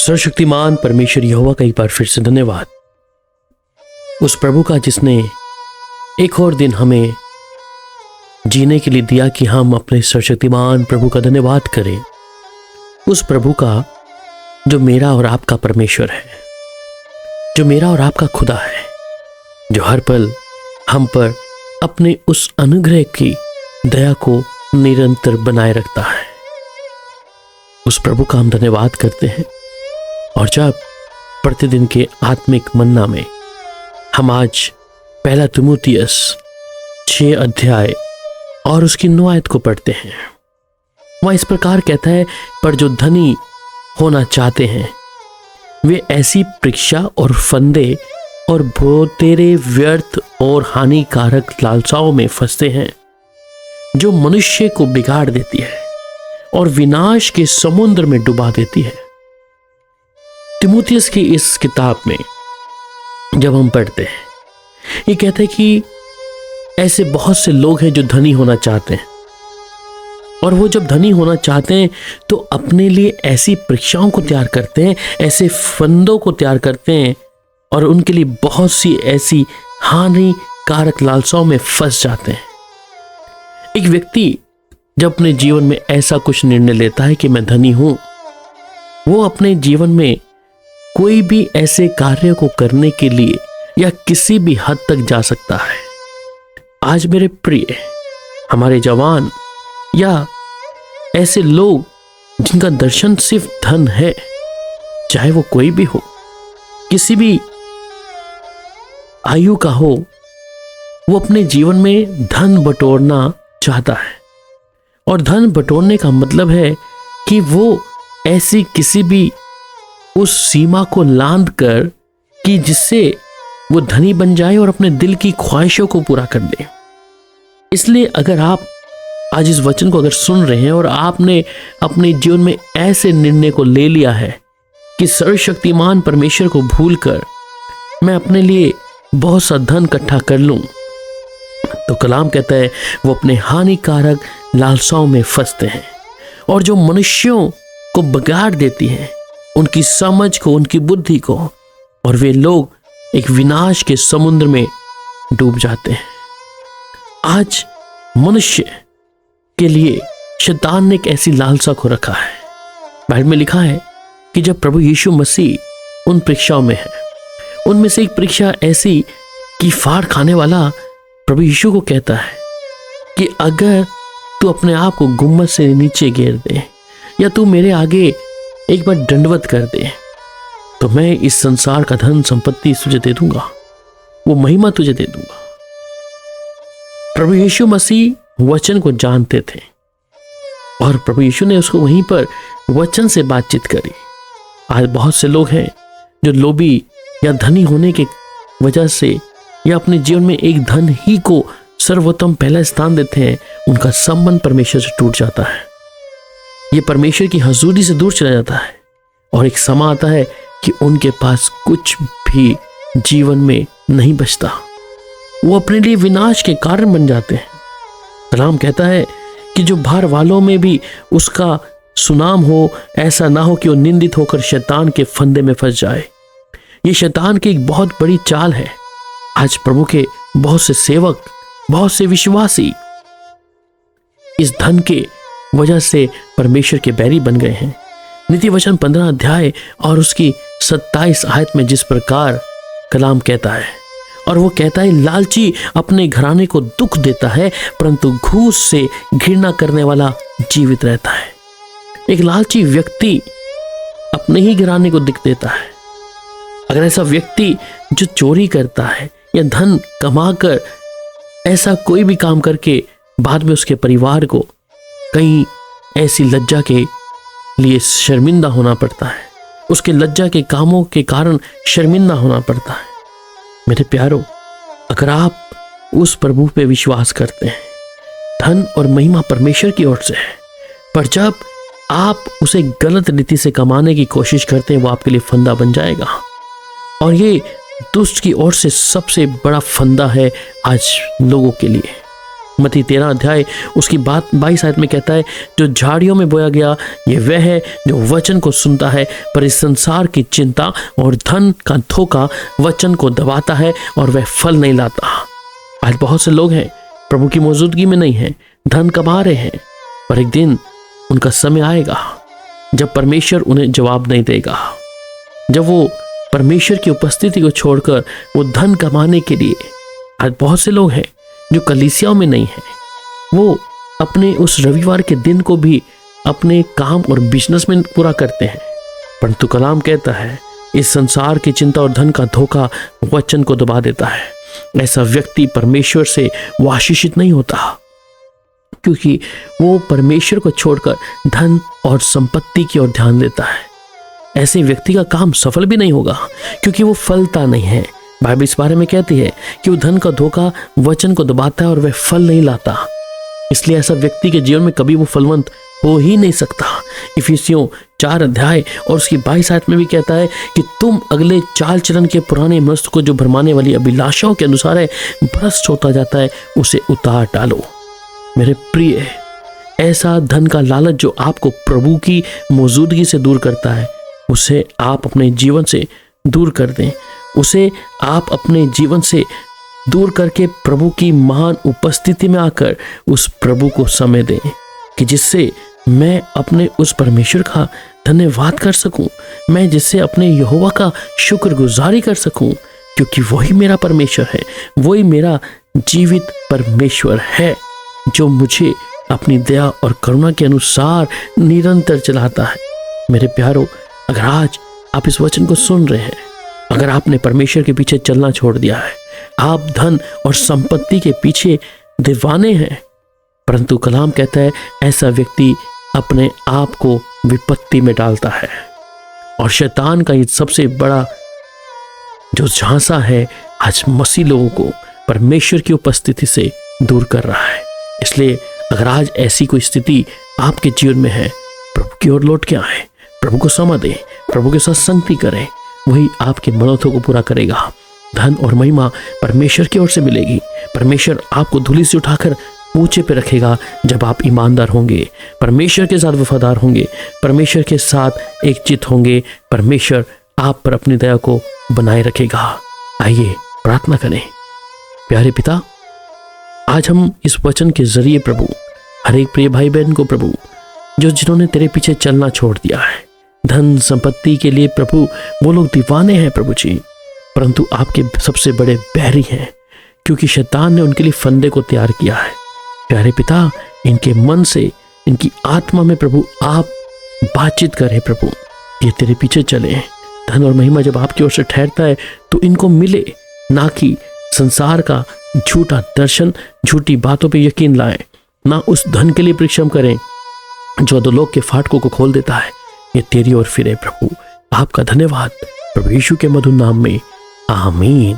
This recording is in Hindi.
सर्वशक्तिमान परमेश्वर यहोवा का एक बार फिर से धन्यवाद, उस प्रभु का जिसने एक और दिन हमें जीने के लिए दिया कि हम अपने सर्वशक्तिमान प्रभु का धन्यवाद करें। उस प्रभु का जो मेरा और आपका परमेश्वर है, जो मेरा और आपका खुदा है, जो हर पल हम पर अपने उस अनुग्रह की दया को निरंतर बनाए रखता है। उस प्रभु का हम धन्यवाद करते हैं। और जब प्रतिदिन के आत्मिक मन्ना में हम आज पहला तीमुथियुस 6 अध्याय और उसकी 9 आयत को पढ़ते हैं, वह इस प्रकार कहता है, पर जो धनी होना चाहते हैं वे ऐसी परीक्षा और फंदे और बहुतेरे व्यर्थ और हानिकारक लालसाओं में फंसते हैं, जो मनुष्य को बिगाड़ देती है और विनाश के समुद्र में डुबा देती है। तीमुथियुस की इस किताब में जब हम पढ़ते हैं, ये कहते हैं कि ऐसे बहुत से लोग हैं जो धनी होना चाहते हैं, और वो जब धनी होना चाहते हैं तो अपने लिए ऐसी परीक्षाओं को तैयार करते हैं, ऐसे फंदों को तैयार करते हैं, और उनके लिए बहुत सी ऐसी हानिकारक लालसाओं में फंस जाते हैं। एक व्यक्ति जब अपने जीवन में ऐसा कुछ निर्णय लेता है कि मैं धनी हूं, वो अपने जीवन में कोई भी ऐसे कार्य को करने के लिए या किसी भी हद तक जा सकता है। आज मेरे प्रिय, हमारे जवान या ऐसे लोग जिनका दर्शन सिर्फ धन है, चाहे वो कोई भी हो, किसी भी आयु का हो, वो अपने जीवन में धन बटोरना चाहता है। और धन बटोरने का मतलब है कि वो ऐसी किसी भी उस सीमा को लांघ कर कि जिससे वो धनी बन जाए और अपने दिल की ख्वाहिशों को पूरा कर दे। इसलिए अगर आप आज इस वचन को अगर सुन रहे हैं और आपने अपने जीवन में ऐसे निर्णय को ले लिया है कि सर्वशक्तिमान परमेश्वर को भूलकर मैं अपने लिए बहुत सा धन इकट्ठा कर लूं, तो कलाम कहता है वो अपने हानिकारक लालसाओं में फंसते हैं, और जो मनुष्यों को बिगाड़ देती हैं, उनकी समझ को, उनकी बुद्धि को, और वे लोग एक विनाश के समुद्र में डूब जाते हैं। आज मनुष्य के लिए शैतान ने एक ऐसी लालसा को रखा है। बाइबल में लिखा है कि जब प्रभु यीशु मसीह उन परीक्षाओं में है, उनमें से एक परीक्षा ऐसी कि फाड़ खाने वाला प्रभु यीशु को कहता है कि अगर तू अपने आप को गुम्मत से नीचे गिर दे या तू मेरे आगे एक बार दंडवत कर दे, तो मैं इस संसार का धन संपत्ति तुझे दे दूंगा, वो महिमा तुझे दे दूंगा। प्रभु यीशु मसीह वचन को जानते थे, और प्रभु यीशु ने उसको वहीं पर वचन से बातचीत करी। आज बहुत से लोग हैं जो लोभी या धनी होने के वजह से या अपने जीवन में एक धन ही को सर्वोत्तम पहला स्थान देते हैं, उनका संबंध परमेश्वर से टूट जाता है। ये परमेश्वर की हजूरी से दूर चला जाता है, और एक समय आता है कि उनके पास कुछ भी जीवन में नहीं बचता। वो अपने लिए विनाश के कारण बन जाते हैं। कलाम कहता है कि जो बाहर वालों में भी उसका सुनाम हो, ऐसा ना हो कि वो निंदित होकर शैतान के फंदे में फंस जाए। ये शैतान की एक बहुत बड़ी चाल है। आज प्रभु के बहुत से सेवक, बहुत से विश्वासी इस धन के वजह से परमेश्वर के बैरी बन गए हैं। नीति वचन 15 अध्याय और उसकी 27 आयत में जिस प्रकार कलाम कहता है, और वो कहता है, लालची अपने घराने को दुख देता है, परंतु घूस से घृणा करने वाला जीवित रहता है। एक लालची व्यक्ति अपने ही घराने को दुख देता है। अगर ऐसा व्यक्ति जो चोरी करता है या धन कमाकर ऐसा कोई भी काम करके बाद में उसके परिवार को कहीं ऐसी लज्जा के लिए शर्मिंदा होना पड़ता है, उसके लज्जा के कामों के कारण शर्मिंदा होना पड़ता है। मेरे प्यारो, अगर आप उस प्रभु पे विश्वास करते हैं, धन और महिमा परमेश्वर की ओर से है, पर जब आप उसे गलत रीति से कमाने की कोशिश करते हैं, वो आपके लिए फंदा बन जाएगा। और ये दुष्ट की ओर से सबसे बड़ा फंदा है आज लोगों के लिए। मत्ती 13 अध्याय उसकी बात 22 आयत में कहता है, जो झाड़ियों में बोया गया ये वह है जो वचन को सुनता है, पर इस संसार की चिंता और धन का धोखा वचन को दबाता है और वह फल नहीं लाता। आज बहुत से लोग हैं प्रभु की मौजूदगी में नहीं है, धन कमा रहे हैं, पर एक दिन उनका समय आएगा जब परमेश्वर उन्हें जवाब नहीं देगा। जब वो परमेश्वर की उपस्थिति को छोड़कर वो धन कमाने के लिए, आज बहुत से लोग हैं जो कलीसियाओं में नहीं है, वो अपने उस रविवार के दिन को भी अपने काम और बिजनेस में पूरा करते हैं, परंतु कलाम कहता है इस संसार की चिंता और धन का धोखा वचन को दबा देता है। ऐसा व्यक्ति परमेश्वर से वो आशीषित नहीं होता, क्योंकि वो परमेश्वर को छोड़कर धन और संपत्ति की ओर ध्यान देता है। ऐसे व्यक्ति का काम सफल भी नहीं होगा, क्योंकि वो फलता नहीं है। बाइबल इस बारे में कहती है कि वो धन का धोखा वचन को दबाता है और वह फल नहीं लाता। इसलिए ऐसा व्यक्ति के जीवन में कभी वो फलवंत हो ही नहीं सकता। इफिसियों 4 अध्याय और उसकी 22 आयत में भी कहता है कि तुम अगले चाल चलन के पुराने मनुष्य को जो भरमाने वाली अभिलाषाओं के अनुसार है भ्रष्ट होता जाता है, उसे उतार डालो। मेरे प्रिय, ऐसा धन का लालच जो आपको प्रभु की मौजूदगी से दूर करता है, उसे आप अपने जीवन से दूर कर दें। उसे आप अपने जीवन से दूर करके प्रभु की महान उपस्थिति में आकर उस प्रभु को समय दें, कि जिससे मैं अपने उस परमेश्वर का धन्यवाद कर सकूं, मैं जिससे अपने यहोवा का शुक्रगुजारी कर सकूं, क्योंकि वही मेरा परमेश्वर है, वही मेरा जीवित परमेश्वर है जो मुझे अपनी दया और करुणा के अनुसार निरंतर चलाता है। मेरे प्यारों, अगर आज आप इस वचन को सुन रहे हैं, अगर आपने परमेश्वर के पीछे चलना छोड़ दिया है, आप धन और संपत्ति के पीछे दीवाने हैं, परंतु कलाम कहता है ऐसा व्यक्ति अपने आप को विपत्ति में डालता है। और शैतान का ये सबसे बड़ा जो झांसा है, आज मसीह लोगों को परमेश्वर की उपस्थिति से दूर कर रहा है। इसलिए अगर आज ऐसी कोई स्थिति आपके जीवन में है, प्रभु की ओर लौट के आए, प्रभु को समय दें, प्रभु के साथ संगति करें, वही आपके मनोरथों को पूरा करेगा। धन और महिमा परमेश्वर की ओर से मिलेगी। परमेश्वर आपको धूलि से उठाकर ऊंचे पे रखेगा जब आप ईमानदार होंगे, परमेश्वर के साथ वफादार होंगे, परमेश्वर के साथ एकचित होंगे। परमेश्वर आप पर अपनी दया को बनाए रखेगा। आइए प्रार्थना करें। प्यारे पिता, आज हम इस वचन के जरिए प्रभु हर एक प्रिय भाई बहन को प्रभु जो जिन्होंने तेरे पीछे चलना छोड़ दिया है, धन संपत्ति के लिए प्रभु वो लोग दीवाने हैं प्रभु जी, परंतु आपके सबसे बड़े बैरी हैं, क्योंकि शैतान ने उनके लिए फंदे को तैयार किया है। प्यारे पिता, इनके मन से, इनकी आत्मा में प्रभु आप बातचीत करें प्रभु, ये तेरे पीछे चले। धन और महिमा जब आपकी ओर से ठहरता है तो इनको मिले, ना कि संसार का झूठा दर्शन, झूठी बातों पे यकीन लाएं, ना उस धन के लिए परिश्रम करें जो अधोलोक के फाटकों को खोल देता है। ये तेरी ओर फिरे प्रभु। आपका धन्यवाद प्रभु यीशु के मधुर नाम में, आमीन।